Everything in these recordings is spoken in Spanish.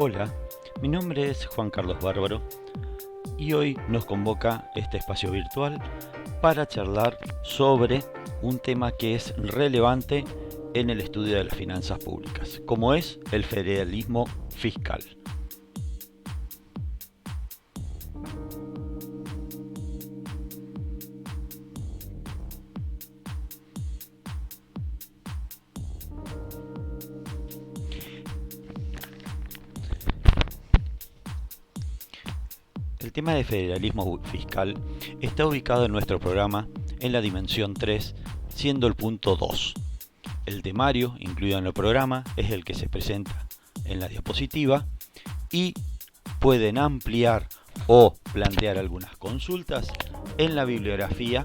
Hola, mi nombre es Juan Carlos Bárbaro y hoy nos convoca este espacio virtual para charlar sobre un tema que es relevante en el estudio de las finanzas públicas, como es el federalismo fiscal. El tema de federalismo fiscal está ubicado en nuestro programa en la dimensión 3, siendo el punto 2. El temario incluido en el programa es el que se presenta en la diapositiva y pueden ampliar o plantear algunas consultas en la bibliografía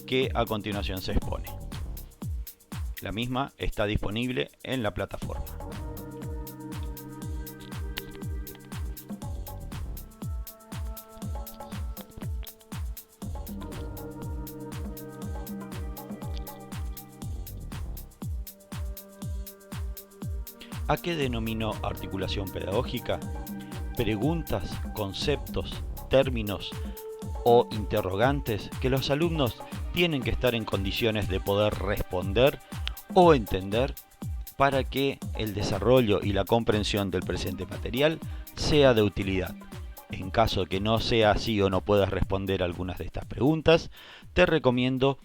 que a continuación se expone. La misma está disponible en la plataforma. ¿A qué denomino articulación pedagógica? Preguntas, conceptos, términos o interrogantes que los alumnos tienen que estar en condiciones de poder responder o entender para que el desarrollo y la comprensión del presente material sea de utilidad. En caso que no sea así o no puedas responder algunas de estas preguntas, te recomiendo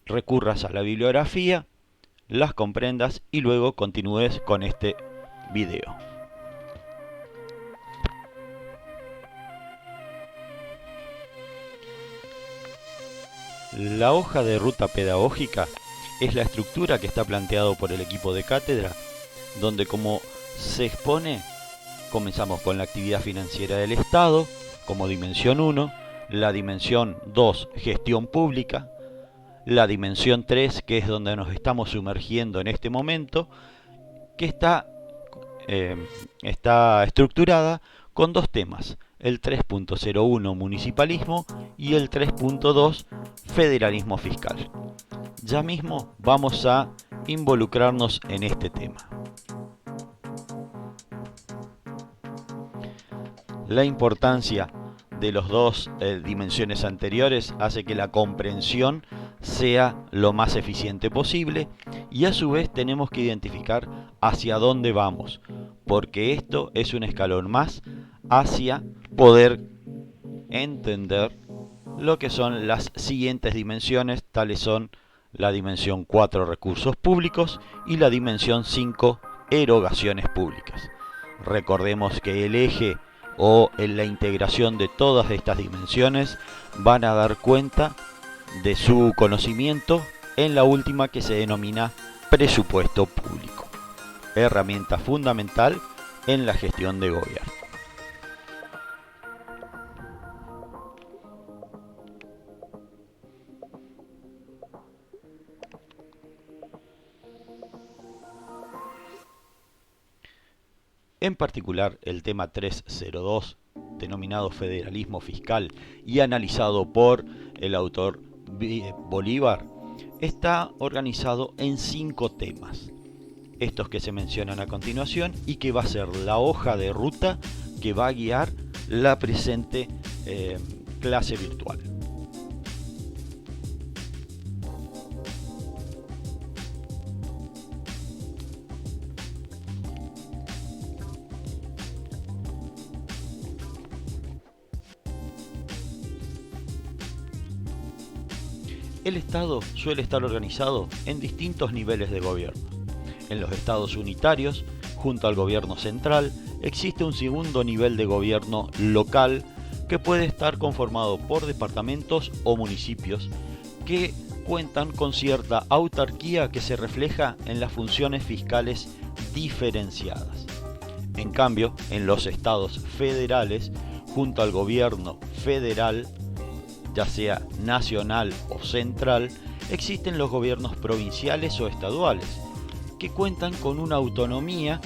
recurras a la bibliografía, las comprendas y luego continúes con este video. La hoja de ruta pedagógica es la estructura que está planteado por el equipo de cátedra, donde como se expone, comenzamos con la actividad financiera del Estado como dimensión 1, la dimensión 2, gestión pública, la dimensión 3, que es donde nos estamos sumergiendo en este momento, que está estructurada con dos temas, el 3.01 municipalismo y el 3.2 federalismo fiscal. Ya mismo vamos a involucrarnos en este tema. La importancia de las dos dimensiones anteriores hace que la comprensión sea lo más eficiente posible y a su vez tenemos que identificar hacia dónde vamos, porque esto es un escalón más hacia poder entender lo que son las siguientes dimensiones, tales son la dimensión 4, recursos públicos, y la dimensión 5, erogaciones públicas. Recordemos que el eje o en la integración de todas estas dimensiones van a dar cuenta de su conocimiento en la última, que se denomina presupuesto público, herramienta fundamental en la gestión de gobierno. En particular, el tema 302, denominado federalismo fiscal y analizado por el autor Bolívar, está organizado en 5 temas, estos que se mencionan a continuación y que va a ser la hoja de ruta que va a guiar la presente clase virtual. El Estado suele estar organizado en distintos niveles de gobierno. En los estados unitarios, junto al gobierno central, existe un segundo nivel de gobierno local que puede estar conformado por departamentos o municipios que cuentan con cierta autarquía que se refleja en las funciones fiscales diferenciadas. En cambio, en los estados federales, junto al gobierno federal, ya sea nacional o central, existen los gobiernos provinciales o estaduales, que cuentan con una autonomía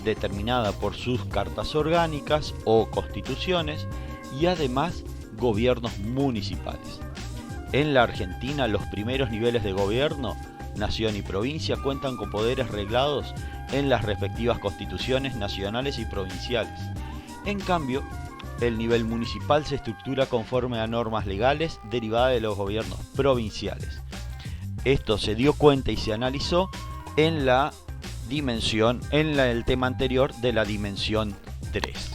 determinada por sus cartas orgánicas o constituciones y además gobiernos municipales. En la Argentina, los primeros niveles de gobierno nación y provincia cuentan con poderes reglados en las respectivas constituciones nacionales y provinciales. En cambio, el nivel municipal se estructura conforme a normas legales derivadas de los gobiernos provinciales. Esto se dio cuenta y se analizó en la dimensión, el tema anterior de la dimensión 3.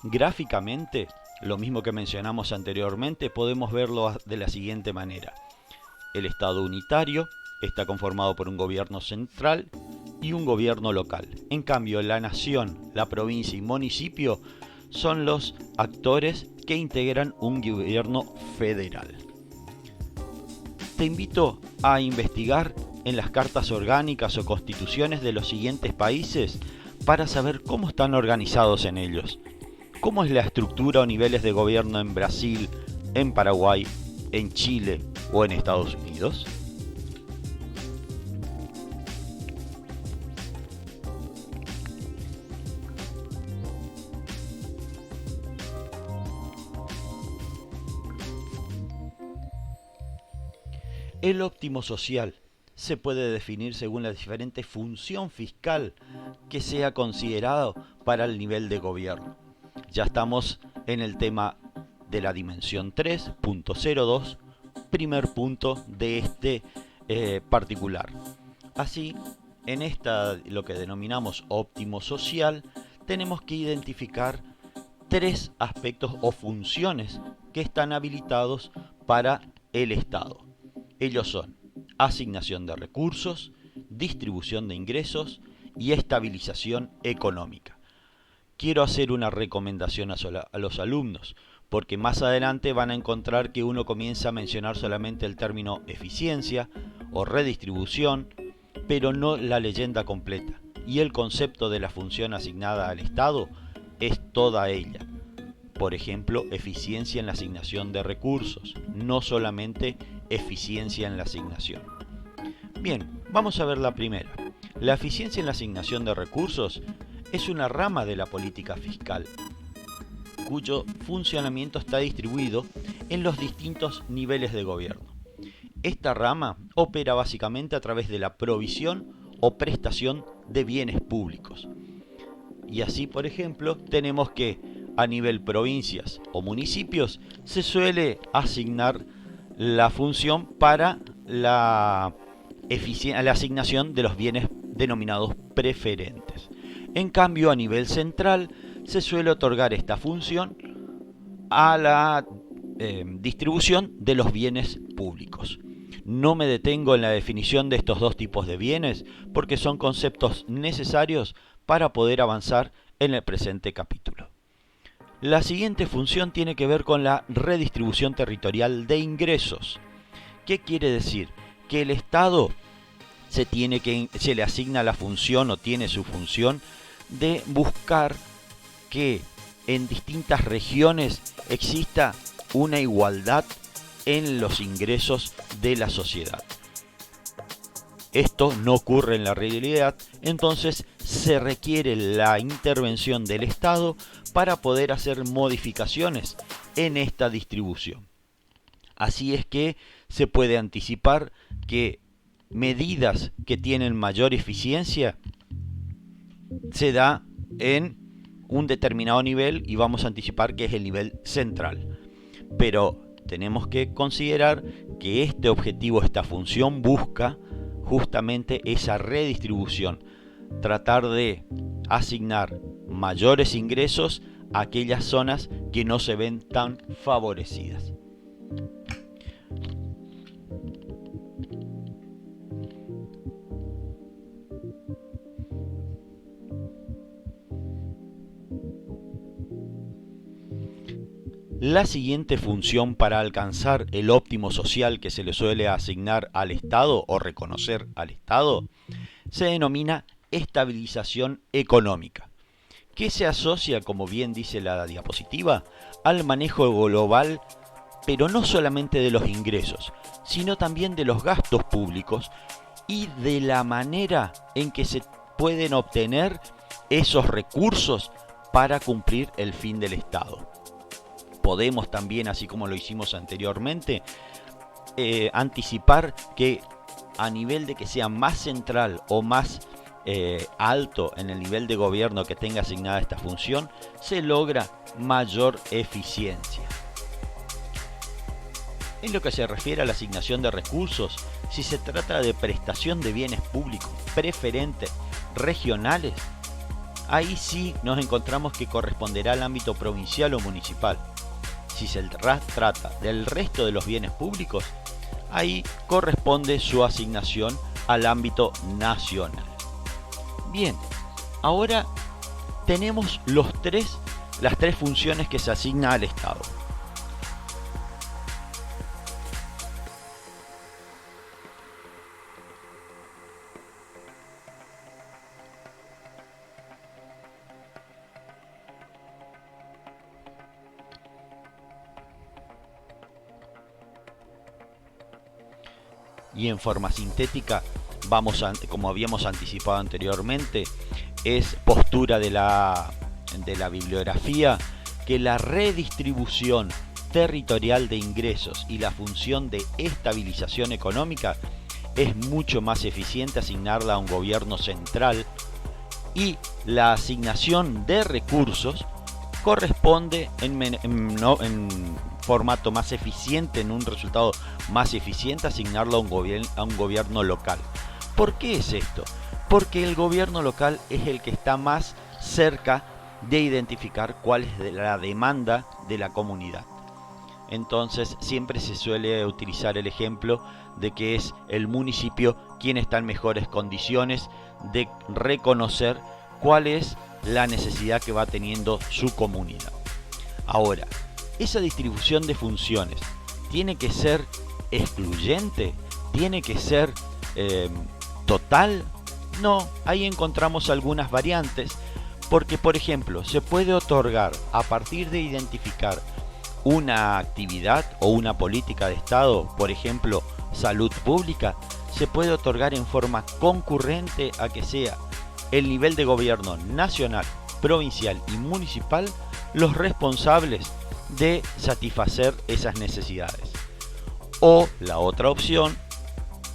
Gráficamente, lo mismo que mencionamos anteriormente, podemos verlo de la siguiente manera. El Estado unitario está conformado por un gobierno central y un gobierno local. En cambio, la nación, la provincia y municipio son los actores que integran un gobierno federal. Te invito a investigar en las cartas orgánicas o constituciones de los siguientes países para saber cómo están organizados en ellos. ¿Cómo es la estructura o niveles de gobierno en Brasil, en Paraguay, en Chile o en Estados Unidos? El óptimo social se puede definir según la diferente función fiscal que sea considerado para el nivel de gobierno. Ya estamos en el tema de la dimensión 3.02, primer punto de este particular. Así, en lo que denominamos óptimo social, tenemos que identificar 3 aspectos o funciones que están habilitados para el Estado. Ellos son asignación de recursos, distribución de ingresos y estabilización económica. Quiero hacer una recomendación a los alumnos, porque más adelante van a encontrar que uno comienza a mencionar solamente el término eficiencia o redistribución, pero no la leyenda completa. Y el concepto de la función asignada al Estado es toda ella. Por ejemplo, eficiencia en la asignación de recursos, no solamente eficiencia en la asignación. Bien, vamos a ver la primera. La eficiencia en la asignación de recursos es una rama de la política fiscal, cuyo funcionamiento está distribuido en los distintos niveles de gobierno. Esta rama opera básicamente a través de la provisión o prestación de bienes públicos. Y así, por ejemplo, tenemos que a nivel provincias o municipios se suele asignar la función para la asignación de los bienes denominados preferentes. En cambio, a nivel central se suele otorgar esta función a la distribución de los bienes públicos. No me detengo en la definición de estos dos tipos de bienes porque son conceptos necesarios para poder avanzar en el presente capítulo. La siguiente función tiene que ver con la redistribución territorial de ingresos. ¿Qué quiere decir? Que el Estado se le asigna la función o tiene su función de buscar que en distintas regiones exista una igualdad en los ingresos de la sociedad. Esto no ocurre en la realidad, entonces se requiere la intervención del Estado para poder hacer modificaciones en esta distribución. Así es que se puede anticipar que medidas que tienen mayor eficiencia se da en un determinado nivel y vamos a anticipar que es el nivel central. Pero tenemos que considerar que este objetivo, esta función busca justamente esa redistribución, tratar de asignar mayores ingresos a aquellas zonas que no se ven tan favorecidas. La siguiente función para alcanzar el óptimo social que se le suele asignar al Estado o reconocer al Estado se denomina estabilización económica, que se asocia, como bien dice la diapositiva, al manejo global, pero no solamente de los ingresos, sino también de los gastos públicos y de la manera en que se pueden obtener esos recursos para cumplir el fin del Estado. Podemos también, así como lo hicimos anteriormente, anticipar que a nivel de que sea más central o más alto en el nivel de gobierno que tenga asignada esta función, se logra mayor eficiencia. En lo que se refiere a la asignación de recursos, si se trata de prestación de bienes públicos preferentes regionales, ahí sí nos encontramos que corresponderá al ámbito provincial o municipal. Si se trata del resto de los bienes públicos, ahí corresponde su asignación al ámbito nacional. Bien, ahora tenemos las tres funciones que se asignan al Estado. Y en forma sintética, como habíamos anticipado anteriormente, es postura de la bibliografía que la redistribución territorial de ingresos y la función de estabilización económica es mucho más eficiente asignarla a un gobierno central, y la asignación de recursos corresponde en formato más eficiente, en un resultado más eficiente, asignarlo a un gobierno local. ¿Por qué es esto? Porque el gobierno local es el que está más cerca de identificar cuál es la demanda de la comunidad. Entonces siempre se suele utilizar el ejemplo de que es el municipio quien está en mejores condiciones de reconocer cuál es la necesidad que va teniendo su comunidad. Ahora, esa distribución de funciones tiene que ser excluyente, tiene que ser total. No, ahí encontramos algunas variantes, porque por ejemplo se puede otorgar, a partir de identificar una actividad o una política de Estado, por ejemplo salud pública, se puede otorgar en forma concurrente a que sea el nivel de gobierno nacional, provincial y municipal los responsables de satisfacer esas necesidades. O la otra opción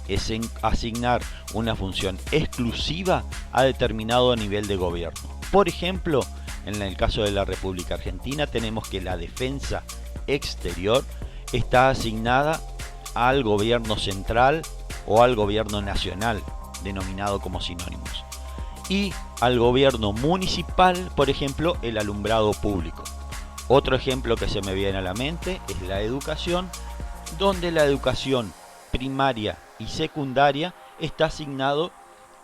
es asignar una función exclusiva a determinado nivel de gobierno. Por ejemplo, en el caso de la República Argentina tenemos que la defensa exterior está asignada al gobierno central o al gobierno nacional, denominado como sinónimos, y al gobierno municipal, por ejemplo, el alumbrado público. Otro ejemplo que se me viene a la mente es la educación, donde la educación primaria y secundaria está asignado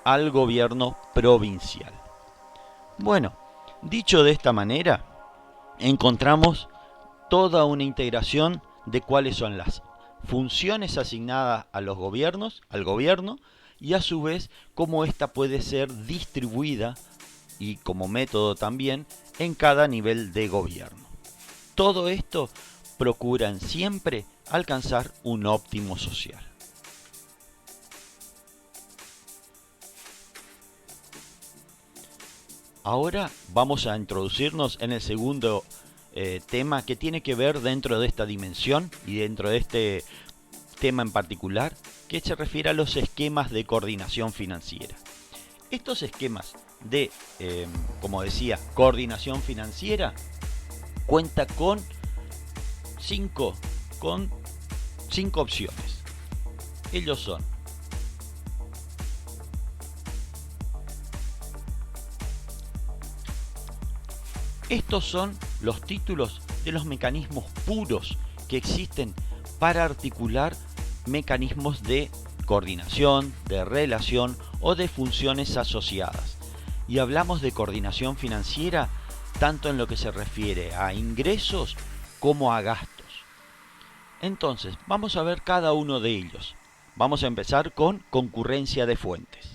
al gobierno provincial. Bueno, dicho de esta manera, encontramos toda una integración de cuáles son las funciones asignadas a los gobiernos, al gobierno, y a su vez cómo ésta puede ser distribuida, y como método también, en cada nivel de gobierno. Todo esto procuran siempre alcanzar un óptimo social. Ahora vamos a introducirnos en el segundo tema que tiene que ver dentro de esta dimensión y dentro de este tema en particular, que se refiere a los esquemas de coordinación financiera. Estos esquemas de, como decía, coordinación financiera cuenta con cinco opciones. Ellos son: estos son los títulos de los mecanismos puros que existen para articular mecanismos de coordinación, de relación o de funciones asociadas. Y hablamos de coordinación financiera tanto en lo que se refiere a ingresos como a gastos. Entonces, vamos a ver cada uno de ellos. Vamos a empezar con concurrencia de fuentes.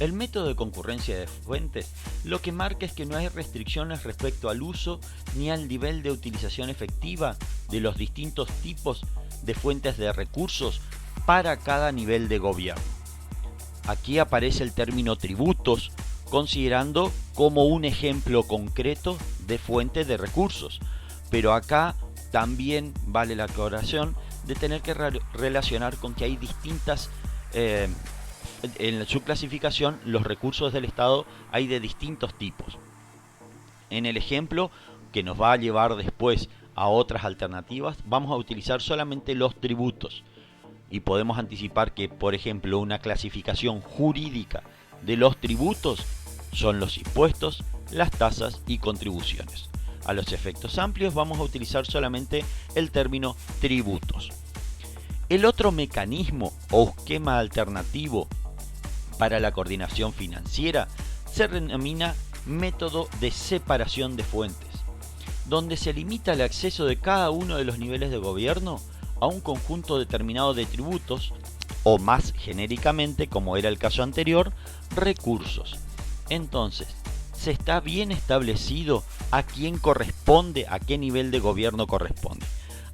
El método de concurrencia de fuentes lo que marca es que no hay restricciones respecto al uso ni al nivel de utilización efectiva de los distintos tipos de fuentes de recursos para cada nivel de gobierno. Aquí aparece el término tributos, considerando como un ejemplo concreto de fuente de recursos, pero acá también vale la aclaración de tener que relacionar con que hay distintas, en su clasificación, los recursos del Estado hay de distintos tipos. En el ejemplo que nos va a llevar después a otras alternativas, vamos a utilizar solamente los tributos. Y podemos anticipar que, por ejemplo, una clasificación jurídica de los tributos son los impuestos, las tasas y contribuciones. A los efectos amplios vamos a utilizar solamente el término tributos. El otro mecanismo o esquema alternativo para la coordinación financiera se denomina método de separación de fuentes, donde se limita el acceso de cada uno de los niveles de gobierno a un conjunto determinado de tributos, o más genéricamente, como era el caso anterior, recursos. Entonces, se está bien establecido a quién corresponde, a qué nivel de gobierno corresponde.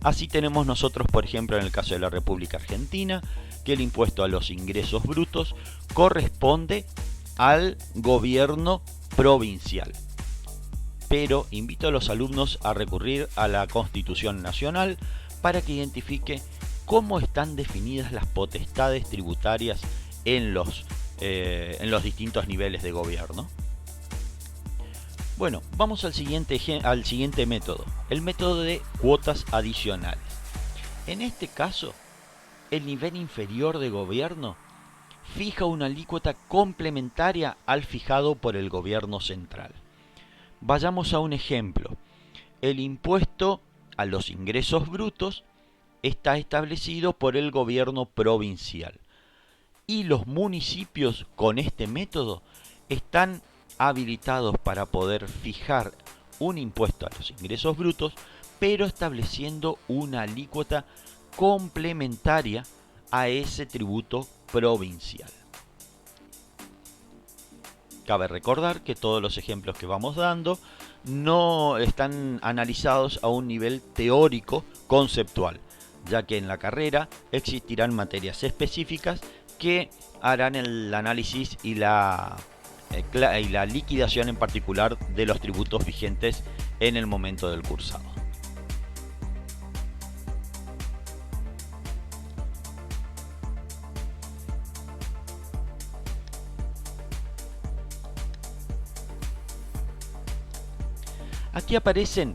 Así tenemos nosotros, por ejemplo, en el caso de la República Argentina, que el impuesto a los ingresos brutos corresponde al gobierno provincial. Pero invito a los alumnos a recurrir a la Constitución Nacional para que identifique cómo están definidas las potestades tributarias en los distintos niveles de gobierno. Bueno, vamos al siguiente método, el método de cuotas adicionales. En este caso, el nivel inferior de gobierno fija una alícuota complementaria al fijado por el gobierno central. Vayamos a un ejemplo. El impuesto a los ingresos brutos está establecido por el gobierno provincial y los municipios con este método están habilitados para poder fijar un impuesto a los ingresos brutos, pero estableciendo una alícuota complementaria a ese tributo provincial. Cabe recordar que todos los ejemplos que vamos dando no están analizados a un nivel teórico conceptual, ya que en la carrera existirán materias específicas que harán el análisis y la liquidación en particular de los tributos vigentes en el momento del cursado. Aquí aparecen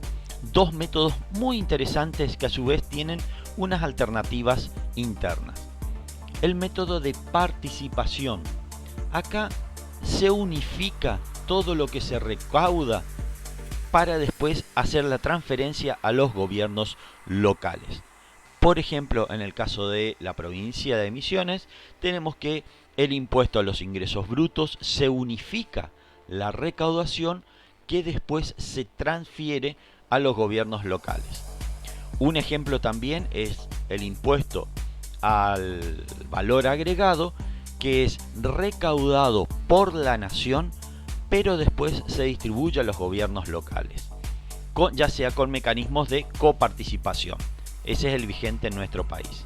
dos métodos muy interesantes que a su vez tienen unas alternativas internas. El método de participación. Acá se unifica todo lo que se recauda para después hacer la transferencia a los gobiernos locales. Por ejemplo, en el caso de la provincia de Misiones, tenemos que el impuesto a los ingresos brutos se unifica la recaudación que después se transfiere a los gobiernos locales. Un ejemplo también es el impuesto al valor agregado, que es recaudado por la nación, pero después se distribuye a los gobiernos locales, ya sea con mecanismos de coparticipación. Ese es el vigente en nuestro país.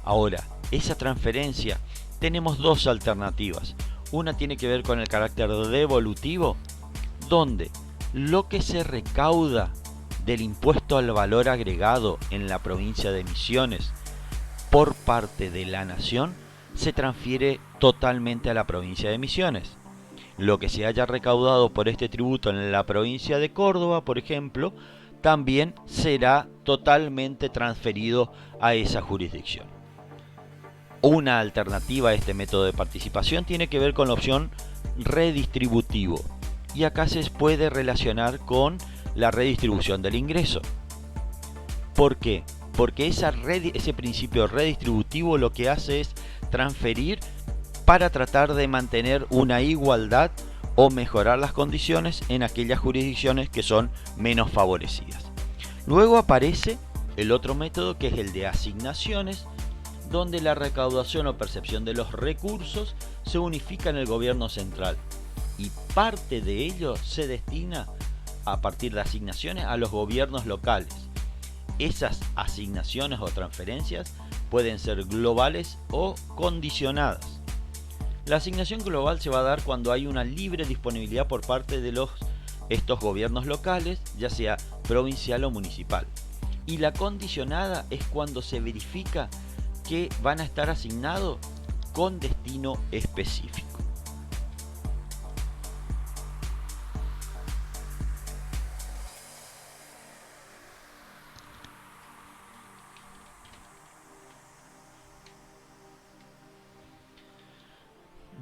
Ahora, esa transferencia tenemos dos alternativas. Una tiene que ver con el carácter devolutivo, donde lo que se recauda del impuesto al valor agregado en la provincia de Misiones por parte de la nación se transfiere totalmente a la provincia de Misiones. Lo que se haya recaudado por este tributo en la provincia de Córdoba, por ejemplo, también será totalmente transferido a esa jurisdicción. Una alternativa a este método de participación tiene que ver con la opción redistributivo, y acá se puede relacionar con la redistribución del ingreso. ¿Por qué? Porque ese principio redistributivo lo que hace es transferir para tratar de mantener una igualdad o mejorar las condiciones en aquellas jurisdicciones que son menos favorecidas. Luego aparece el otro método, que es el de asignaciones, donde la recaudación o percepción de los recursos se unifica en el gobierno central, y parte de ello se destina a partir de asignaciones a los gobiernos locales. Esas asignaciones o transferencias pueden ser globales o condicionadas. La asignación global se va a dar cuando hay una libre disponibilidad por parte de estos gobiernos locales, ya sea provincial o municipal. Y la condicionada es cuando se verifica que van a estar asignados con destino específico.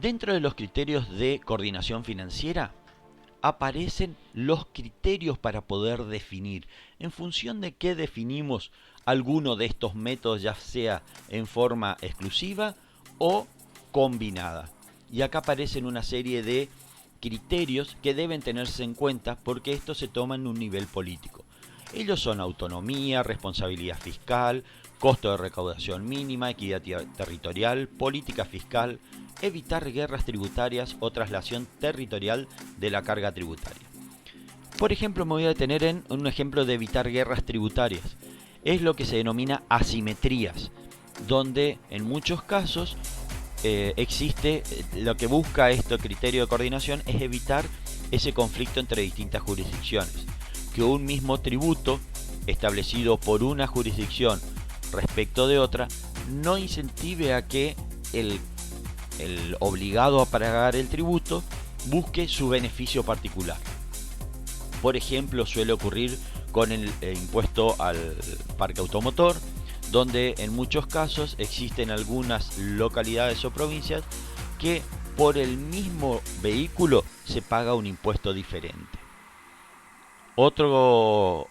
Dentro de los criterios de coordinación financiera aparecen los criterios para poder definir. En función de qué definimos alguno de estos métodos, ya sea en forma exclusiva o combinada. Y acá aparecen una serie de criterios que deben tenerse en cuenta porque esto se toma en un nivel político. Ellos son autonomía, responsabilidad fiscal, costo de recaudación mínima, equidad territorial, política fiscal, evitar guerras tributarias o traslación territorial de la carga tributaria. Por ejemplo, me voy a detener en un ejemplo de evitar guerras tributarias. Es lo que se denomina asimetrías, donde en muchos casos existe, lo que busca este criterio de coordinación es evitar ese conflicto entre distintas jurisdicciones. Que un mismo tributo establecido por una jurisdicción respecto de otra no incentive a que el obligado a pagar el tributo busque su beneficio particular. Por ejemplo, suele ocurrir con el impuesto al parque automotor, donde en muchos casos existen algunas localidades o provincias que por el mismo vehículo se paga un impuesto diferente. Otro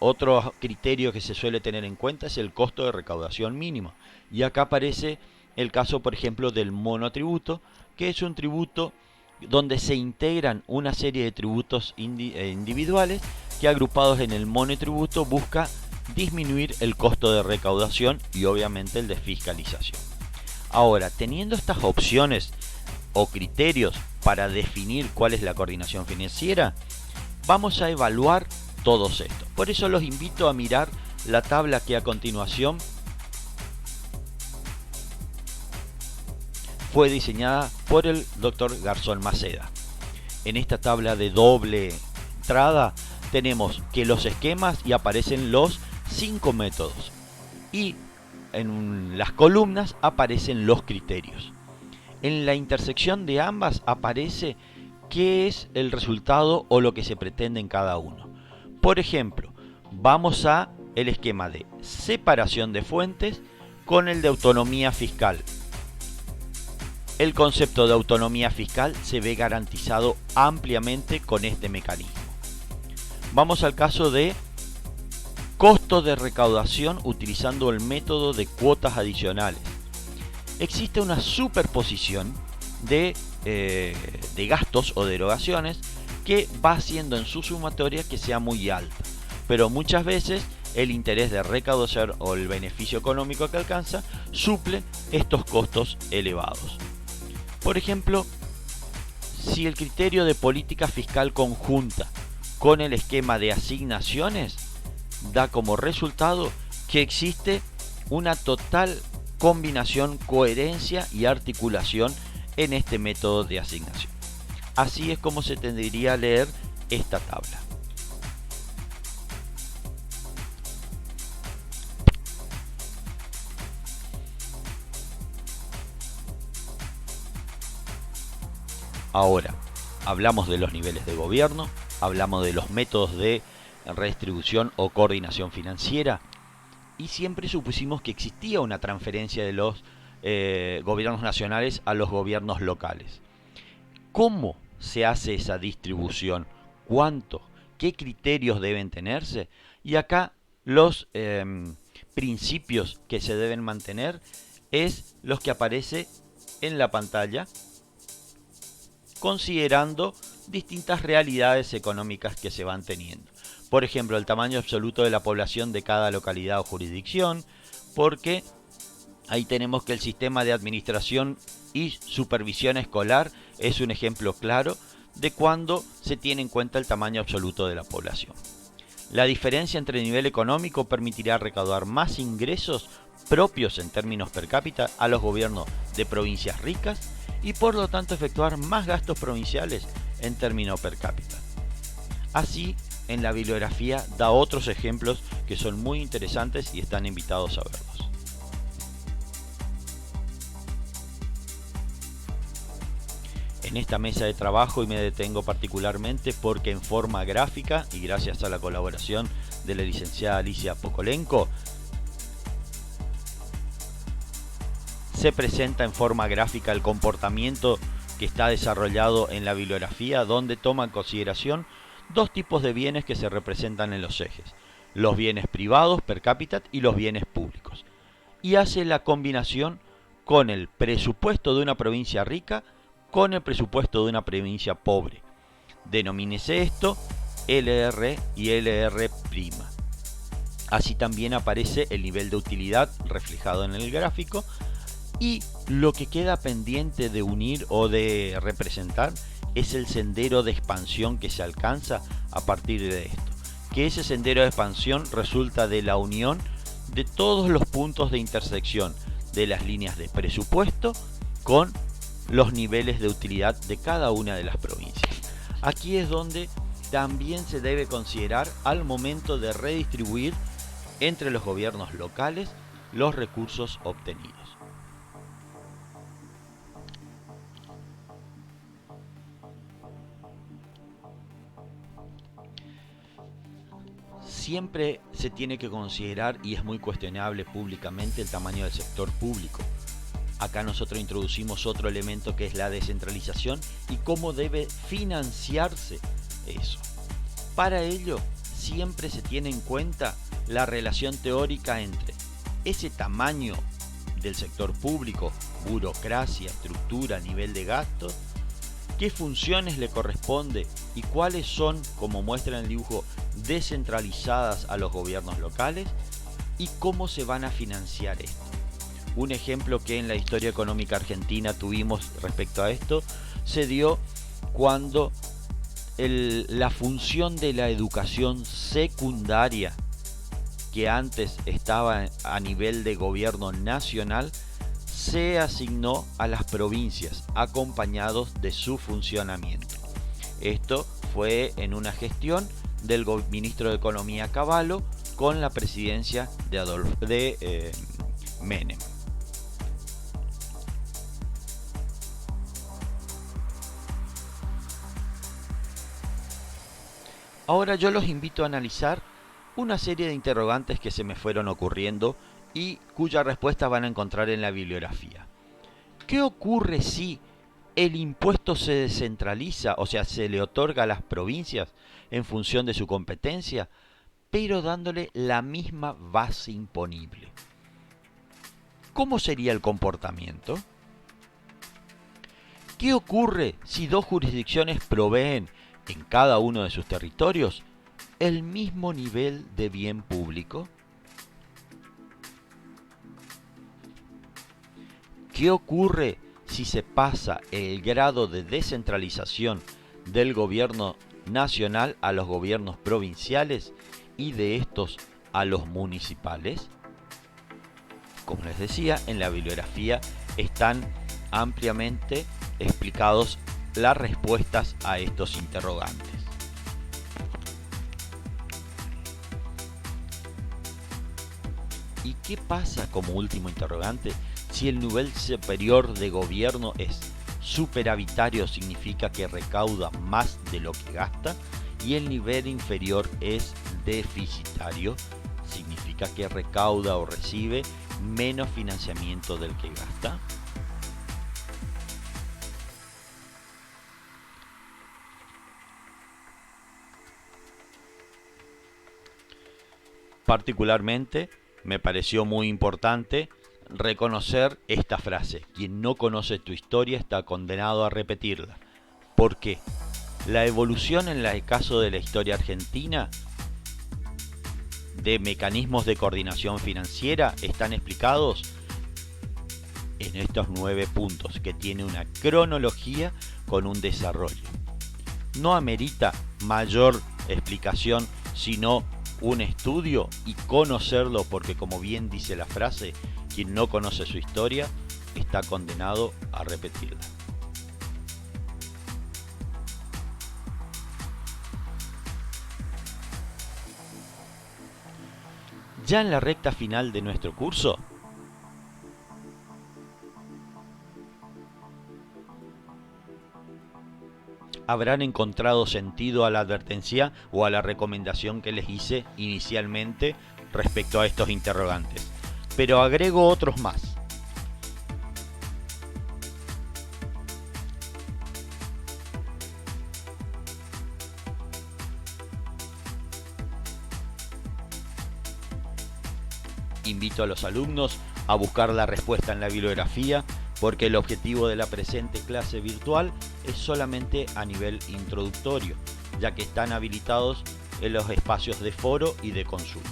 criterio que se suele tener en cuenta es el costo de recaudación mínimo. Y acá aparece el caso, por ejemplo, del monotributo, que es un tributo donde se integran una serie de tributos individuales que, agrupados en el monotributo, busca disminuir el costo de recaudación y obviamente el de fiscalización. Ahora, teniendo estas opciones o criterios para definir cuál es la coordinación financiera, vamos a evaluar todos estos. Por eso los invito a mirar la tabla que a continuación fue diseñada por el Dr. Garzón Maceda. En esta tabla de doble entrada tenemos que los esquemas y aparecen los 5 métodos y en las columnas aparecen los criterios. En la intersección de ambas aparece qué es el resultado o lo que se pretende en cada uno. Por ejemplo, vamos a el esquema de separación de fuentes con el de autonomía fiscal. El concepto de autonomía fiscal se ve garantizado ampliamente con este mecanismo. Vamos al caso de costo de recaudación utilizando el método de cuotas adicionales. Existe una superposición de gastos o de erogaciones que va haciendo en su sumatoria que sea muy alta, pero muchas veces el interés de recaudación o el beneficio económico que alcanza suple estos costos elevados. Por ejemplo, si el criterio de política fiscal conjunta con el esquema de asignaciones da como resultado que existe una total combinación, coherencia y articulación en este método de asignación. Así es como se tendría a leer esta tabla. Ahora, hablamos de los niveles de gobierno, hablamos de los métodos de redistribución o coordinación financiera y siempre supusimos que existía una transferencia de los gobiernos nacionales a los gobiernos locales. ¿Cómo se hace esa distribución? ¿Cuánto? ¿Qué criterios deben tenerse? Y acá los principios que se deben mantener es los que aparece en la pantalla, considerando distintas realidades económicas que se van teniendo. Por ejemplo, el tamaño absoluto de la población de cada localidad o jurisdicción, porque ahí tenemos que el sistema de administración y supervisión escolar es un ejemplo claro de cuando se tiene en cuenta el tamaño absoluto de la población. La diferencia entre el nivel económico permitirá recaudar más ingresos propios en términos per cápita a los gobiernos de provincias ricas y por lo tanto efectuar más gastos provinciales en términos per cápita. Así, en la bibliografía da otros ejemplos que son muy interesantes y están invitados a verlos. En esta mesa de trabajo, y me detengo particularmente porque en forma gráfica y gracias a la colaboración de la licenciada Alicia Pocolenko, se presenta en forma gráfica el comportamiento que está desarrollado en la bibliografía, donde toma en consideración dos tipos de bienes que se representan en los ejes: los bienes privados per cápita y los bienes públicos, y hace la combinación con el presupuesto de una provincia rica con el presupuesto de una provincia pobre. Denomínese esto LR y LR'. Así también aparece el nivel de utilidad reflejado en el gráfico, y lo que queda pendiente de unir o de representar es el sendero de expansión que se alcanza a partir de esto, que ese sendero de expansión resulta de la unión de todos los puntos de intersección de las líneas de presupuesto con los niveles de utilidad de cada una de las provincias. Aquí es donde también se debe considerar al momento de redistribuir entre los gobiernos locales los recursos obtenidos. Siempre se tiene que considerar, y es muy cuestionable públicamente, el tamaño del sector público. Acá nosotros introducimos otro elemento que es la descentralización y cómo debe financiarse eso. Para ello, siempre se tiene en cuenta la relación teórica entre ese tamaño del sector público, burocracia, estructura, nivel de gasto, qué funciones le corresponde y cuáles son, como muestra en el dibujo, descentralizadas a los gobiernos locales, y cómo se van a financiar esto. Un ejemplo que en la historia económica argentina tuvimos respecto a esto se dio cuando la función de la educación secundaria, que antes estaba a nivel de gobierno nacional, se asignó a las provincias, acompañados de su funcionamiento. Esto fue en una gestión del ministro de Economía Cavallo con la presidencia de Menem. Ahora yo los invito a analizar una serie de interrogantes que se me fueron ocurriendo y cuya respuesta van a encontrar en la bibliografía. ¿Qué ocurre si el impuesto se descentraliza, o sea, se le otorga a las provincias en función de su competencia, pero dándole la misma base imponible? ¿Cómo sería el comportamiento? ¿Qué ocurre si dos jurisdicciones proveen en cada uno de sus territorios el mismo nivel de bien público? ¿Qué ocurre si se pasa el grado de descentralización del gobierno nacional a los gobiernos provinciales y de estos a los municipales? Como les decía, en la bibliografía están ampliamente explicados las respuestas a estos interrogantes. ¿Y qué pasa como último interrogante si el nivel superior de gobierno es superavitario, significa que recauda más de lo que gasta, y el nivel inferior es deficitario, significa que recauda o recibe menos financiamiento del que gasta? Particularmente me pareció muy importante reconocer esta frase: quien no conoce tu historia está condenado a repetirla. ¿Por qué? La evolución en el caso de la historia argentina de mecanismos de coordinación financiera están explicados en estos 9 puntos, que tiene una cronología con un desarrollo. no amerita mayor explicación, sino un estudio y conocerlo, porque como bien dice la frase, quien no conoce su historia está condenado a repetirla. Ya en la recta final de nuestro curso, habrán encontrado sentido a la advertencia o a la recomendación que les hice inicialmente respecto a estos interrogantes. Pero agrego otros más. Invito a los alumnos a buscar la respuesta en la bibliografía, porque el objetivo de la presente clase virtual es solamente a nivel introductorio, ya que están habilitados en los espacios de foro y de consultas.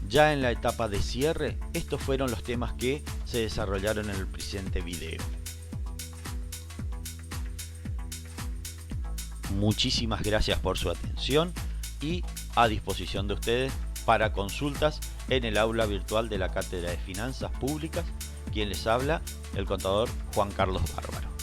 Ya en la etapa de cierre, estos fueron los temas que se desarrollaron en el presente video. Muchísimas gracias por su atención y a disposición de ustedes para consultas en el aula virtual de la Cátedra de Finanzas Públicas. Quien les habla, el contador Juan Carlos Bárbaro.